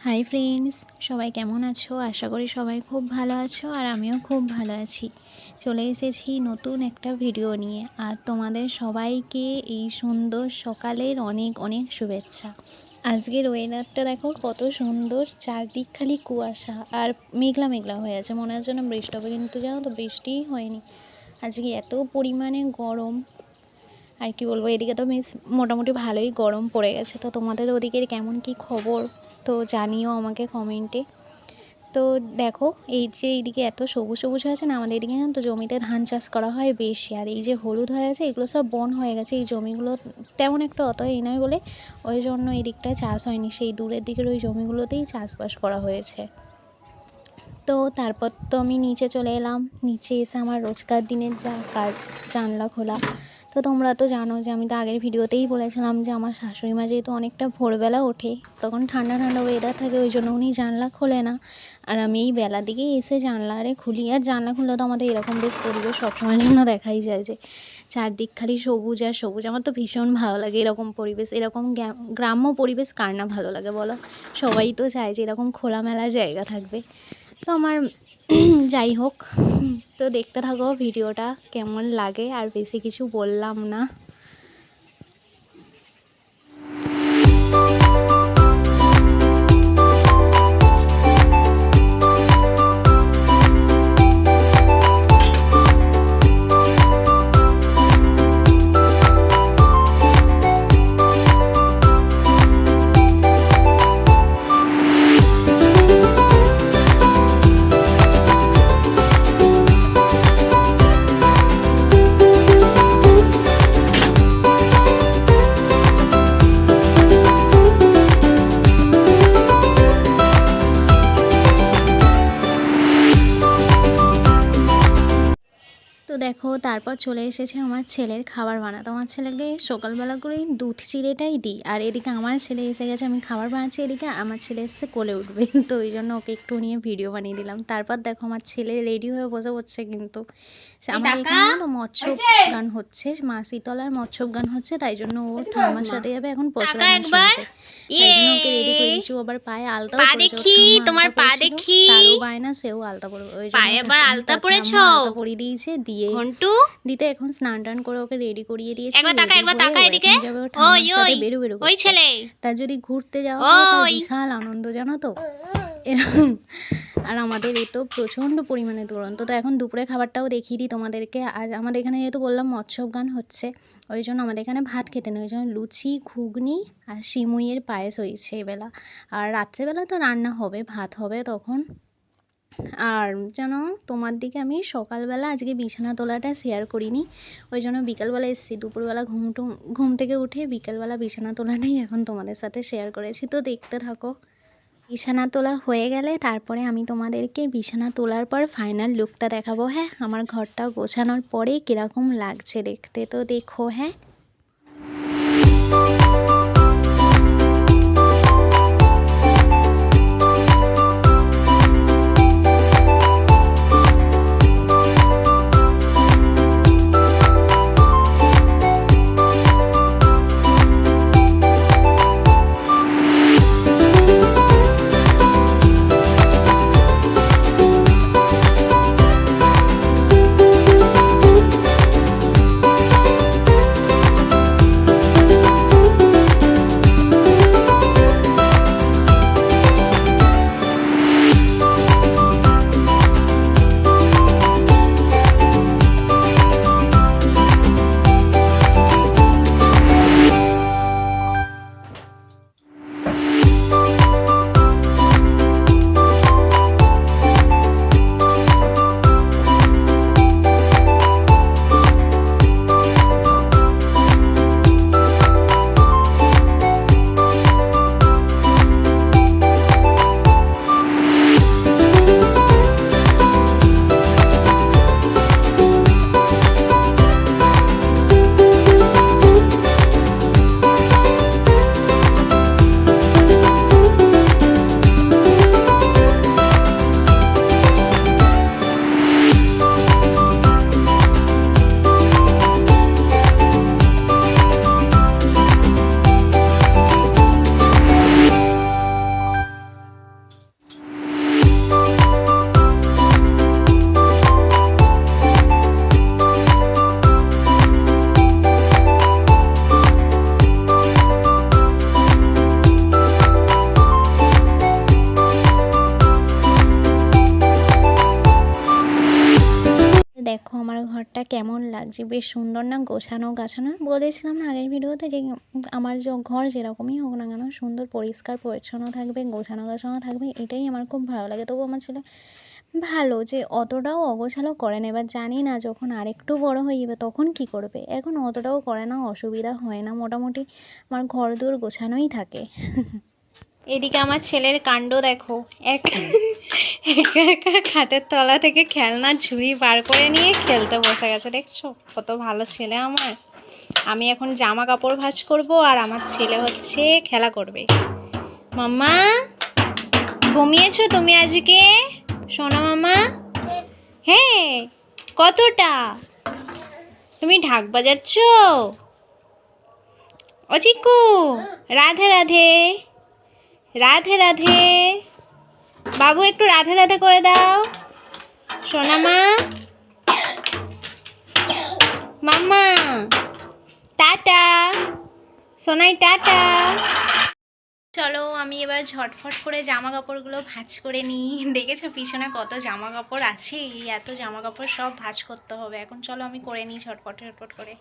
Hi friends, সবাই কেমন আছো? আশা করি সবাই খুব ভালো আছো আর আমিও খুব ভালো আছি। চলে এসেছি নতুন একটা ভিডিও নিয়ে, আর তোমাদের সবাইকে এই সুন্দর সকালের অনেক অনেক শুভেচ্ছা। আজকের ওয়েদারটা দেখো কত সুন্দর, চারদিক খালি কুয়াশা আর মেঘলা মেঘলা হয়ে আছে, মনে হচ্ছে না বৃষ্টি হবে, কিন্তু জানো তো বৃষ্টিই হয়নি। আজকে এত পরিমাণে গরম, আর কি বলবো, এদিকে তো বেশ মোটামুটি ভালোই গরম পড়ে গেছে। তো তোমাদের ওদিকের কেমন কি খবর তো জানিও আমাকে কমেন্টে। তো দেখো, এই যে এইদিকে এত সবুজ সবুজ হয়েছে না, আমাদের এদিকে তো জমিতে ধান চাষ করা হয় বেশি, আর এই যে হলুদ হয়ে গেছে এগুলো সব বন হয়ে গেছে। এই জমিগুলো তেমন একটা অত এই নয় বলে ওই জন্য এই দিকটায় চাষ হয়নি, সেই দূরের দিকের ওই জমিগুলোতেই চাষবাস করা হয়েছে। তো তারপর তো আমি নিচে চলে এলাম। নিচে এসে আমার রোজকার দিনের যা কাজ, জানলা খোলা। তো তোমরা তো জানো যে আমি তো আগের ভিডিওতেই বলেছিলাম যে আমার শাশুড়ি মা যেহেতু অনেকটা ভোরবেলা ওঠে, তখন ঠান্ডা ঠান্ডা ওয়েদার থাকে, ওই জন্য উনি জানলা খোলে না, আর আমি এই বেলা দিকেই এসে জানলা খুলি। আর জানলা খুললে তো আমাদের এরকম বেশ পরিবেশ সবসময়ের জন্য দেখাই যায় যে চারদিক খালি সবুজ আর সবুজ। আমার তো ভীষণ ভালো লাগে এরকম পরিবেশ, এরকম গ্রাম্য পরিবেশ কার না ভালো লাগে বলো? সবাই তো চায় যে এরকম খোলামেলা জায়গা থাকবে। তো আমার যাই হোক, তো দেখতে থাকো ভিডিওটা কেমন লাগে, আর বেশি কিছু বললাম না। তো দেখো, তারপর চলে এসেছে আমার ছেলের খাবার বানাতে। আমার ছেলেকে সকালবেলা করেই দুধ চিড়েটাই দিই, আর এদিকে আমার ছেলে এসে গেছে, আমি খাবার বানাচ্ছি এদিকে, আমার ছেলে এসে কোলে উঠবে, তো ওই জন্য ওকে একটু নিয়ে ভিডিও বানিয়ে দিলাম। তারপর দেখো আমার ছেলে রেডি হয়ে বসে পড়ছে, কিন্তু আমার এখানে মৎস্য গান হচ্ছে, মা শীতলার মৎস্য গান হচ্ছে, তাই জন্য ও ঠাম্মার সাথে যাবে এখন পশলা গান শুনতে। তাই জন্য ওকে রেডি করে দিয়েছি। আবার পায়ে আলতা দেখি, তোমার পা দেখি, তারও বায়না সেও আলতা পরবে, ওই জন্য এবার আলতা পরেছো, আলতা পরিয়ে দিয়েছে। দিয়ে ঘন্টু দিতে এখন স্নান টান করে ওকে রেডি করিয়ে দিয়েছি। একবার তাকা এদিকে, ওই ওই ওই ছেলে, তার যদি ঘুরতে যাওয়া হয় বিশাল আনন্দ, জানো তো। আর আমাদের এ তো প্রচণ্ড পরিমাণে দুরন্ত। তো এখন দুপুরে খাবারটাও দেখিয়ে দিই তোমাদেরকে। আজ আমাদের এখানে যেহেতু বললাম মৎস্য গান হচ্ছে, ওই জন্য আমাদের এখানে ভাত খেতে নেই, ওই জন্য লুচি, ঘুগনি আর সিমুইয়ের পায়েস হয়েছে এবেলা। আর রাত্রেবেলা তো রান্না হবে, ভাত হবে তখন। আর যেন তোমার দিকে আমি সকালবেলা আজকে বিছানা তোলাটা শেয়ার করিনি, ওই জন্য বিকালবেলা এসেছি। দুপুরবেলা ঘুম থেকে উঠে বিকালবেলা বিছানা তোলাটাই এখন তোমাদের সাথে শেয়ার করেছি। তো দেখতে থাকো। বিছানা তোলা হয়ে গেলে তারপরে আমি তোমাদেরকে বিছানা তোলার পর ফাইনাল লুকটা দেখাবো। হ্যাঁ, আমার ঘরটা গোছানোর পরে কীরকম লাগছে দেখতে, তো দেখো। হ্যাঁ, কেমন লাগছে, বেশ সুন্দর না, গোছানো গাছানো। বলেছিলাম না আগের ভিডিওতে যে আমার ঘর যেরকমই হোক না কেন সুন্দর পরিষ্কার পরিচ্ছন্ন থাকবে, গোছানো গাছানো থাকবে, এটাই আমার খুব ভালো লাগে। তবু আমার ছেলে ভালো যে অতটাও অগোছালো করে না। এবার জানি না যখন আরেকটু বড় হয়ে যাবে তখন কি করবে, এখন অতটাও করে না, অসুবিধা হয় না, মোটামুটি আমার ঘর দূর গোছানোই থাকে। এদিকে আমার ছেলের কাণ্ড দেখো, একা একা খাটের তলা থেকে খেলনার ঝুড়ি বার করে নিয়ে খেলতে বসে গেছে। দেখছো কত ভালো ছেলে আমার। আমি এখন জামা কাপড় ভাঁজ করব আর আমার ছেলে হচ্ছে খেলা করবে। মাম্মা ঘুমিয়েছো তুমি আজকে? সোনা মামা হ্যাঁ, কতটা? তুমি ঢাক বাজাচ্ছ? ও চিকু রাধে রাধে, রাধে রাধে। বাবু একটু রাধে রাধে করে দাও। সোনা মা, মাম্মা টাটা, সোনাই টাটা। চলো আমি এবার ঝটফট করে জামা কাপড়গুলো ভাঁজ করে নিই। দেখেছো পিছনে কত জামা কাপড় আছে, এই এত জামা কাপড় সব ভাঁজ করতে হবে এখন। চলো আমি করে নিই ঝটফট ঝটফট করে।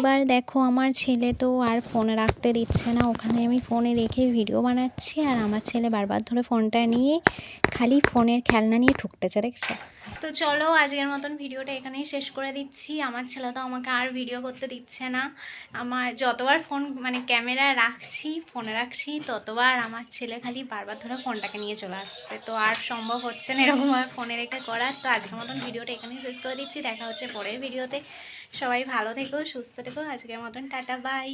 এবার দেখো আমার ছেলে তো আর ফোনে রাখতে দিচ্ছে না, ওখানে আমি ফোনে রেখে ভিডিও বানাচ্ছি আর আমার ছেলে বারবার ধরে ফোনটা নিয়ে খালি ফোনের খেলনা নিয়ে ঠুকতেছে। দেখছো তো চলো আজকের মতন ভিডিওটা এখানেই শেষ করে দিচ্ছি। আমার ছেলে তো আমাকে আর ভিডিও করতে দিচ্ছে না। আমার যতবার ফোন মানে ক্যামেরা রাখছি, ফোনে রাখছি, ততবার আমার ছেলে খালি বারবার ধরে ফোনটাকে নিয়ে চলে আসছে। তো আর সম্ভব হচ্ছে না এরকমভাবে ফোনে রেখে করার। তো আজকের মতন ভিডিওটা এখানেই শেষ করে দিচ্ছি। দেখা হচ্ছে পরের ভিডিওতে। সবাই ভালো থেকো, সুস্থ থেকো। আজকের মতন টাটা, বাই।